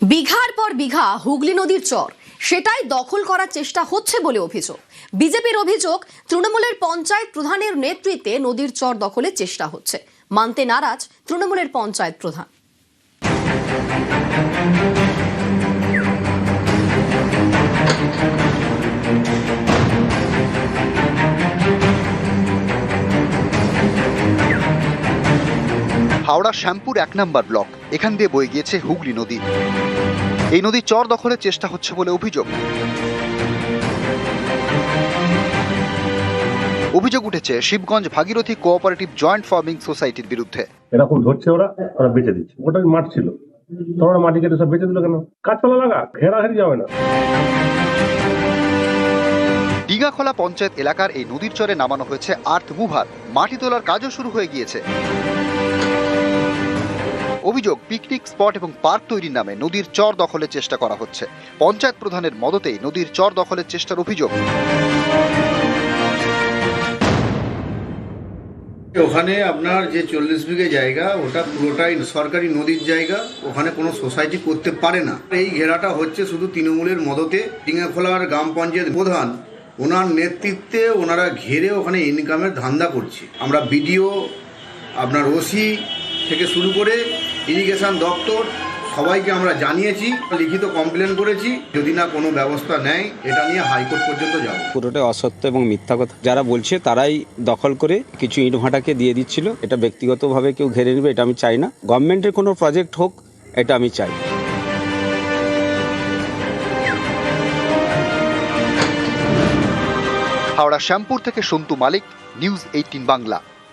বিঘার পর বিঘা হুগলি নদীর চর সেটাই দখল করার চেষ্টা হচ্ছে বলে অভিযোগ। বিজেপির অভিযোগ, তৃণমূলের পঞ্চায়েত প্রধানের নেতৃত্বে নদীর চর দখলের চেষ্টা হচ্ছে। মানতে নারাজ তৃণমূলের পঞ্চায়েত প্রধান। হাওড়া শ্যামপুর ১ নম্বর ব্লক, এখান দিয়ে বয়ে গিয়েছে হুগলি নদী। এই নদী চর দখলের চেষ্টা হচ্ছে বলে অভিযোগ উঠেছে Shibganj Bhagirathi cooperative joint farming সোসাইটির বিরুদ্ধে। এরকম ধরছে ওরা বেঁচে দিচ্ছে। ওটা মাঠ ছিল, তোমরা মাটি কেটে সব বেঁচে দিল কেন? গাছপালা লাগা, ঘেরাঘেরি যাবে না। ডিগাখোলা পঞ্চায়েত এলাকার এই নদীর চরে নামানো হয়েছে আর্থ মুভার, মাটি তোলার কাজও শুরু হয়ে গিয়েছে। অভিযোগ, পিকনিক স্পট এবং পার্ক তৈরির নামে নদীর চর দখলের চেষ্টা করা হচ্ছে। পঞ্চায়েত প্রধানের মদতেই নদীর চর দখলের চেষ্টার অভিযোগ। ওখানে আপনার যে 40 বিঘে জায়গা, ওটা পুরোটাই সরকারি নদীর জায়গা। ওখানে কোনো সোসাইটি করতে পারে না। এই ঘেরাটা হচ্ছে শুধু তৃণমূলের মদতে। ডিঙাখোলার গ্রাম পঞ্চায়েত প্রধান, ওনার নেতৃত্বে ওনারা ঘেরে ওখানে ইনকামের ধান্দা করছে। আমরা বিডিও, আপনার ওসি থেকে শুরু করে ইরিগেশন দপ্তর সবাইকে আমরা জানিয়েছি, লিখিত কমপ্লেন করেছি। যদি না কোনো ব্যবস্থা নেয়, এটা নিয়ে হাইকোর্ট পর্যন্ত যাব। পুরোটাই অসত্য এবং মিথ্যা কথা। যারা বলছে তারাই দখল করে কিছু ইটভাটাকে দিয়ে দিচ্ছিল। এটা ব্যক্তিগতভাবে কেউ ঘেরে নেবে, এটা আমি চাই না। গভর্নমেন্টের কোনো প্রজেক্ট হোক, এটা আমি চাই। হাওড়া শ্যামপুর থেকে সন্তু মালিক, নিউজ 18 বাংলা।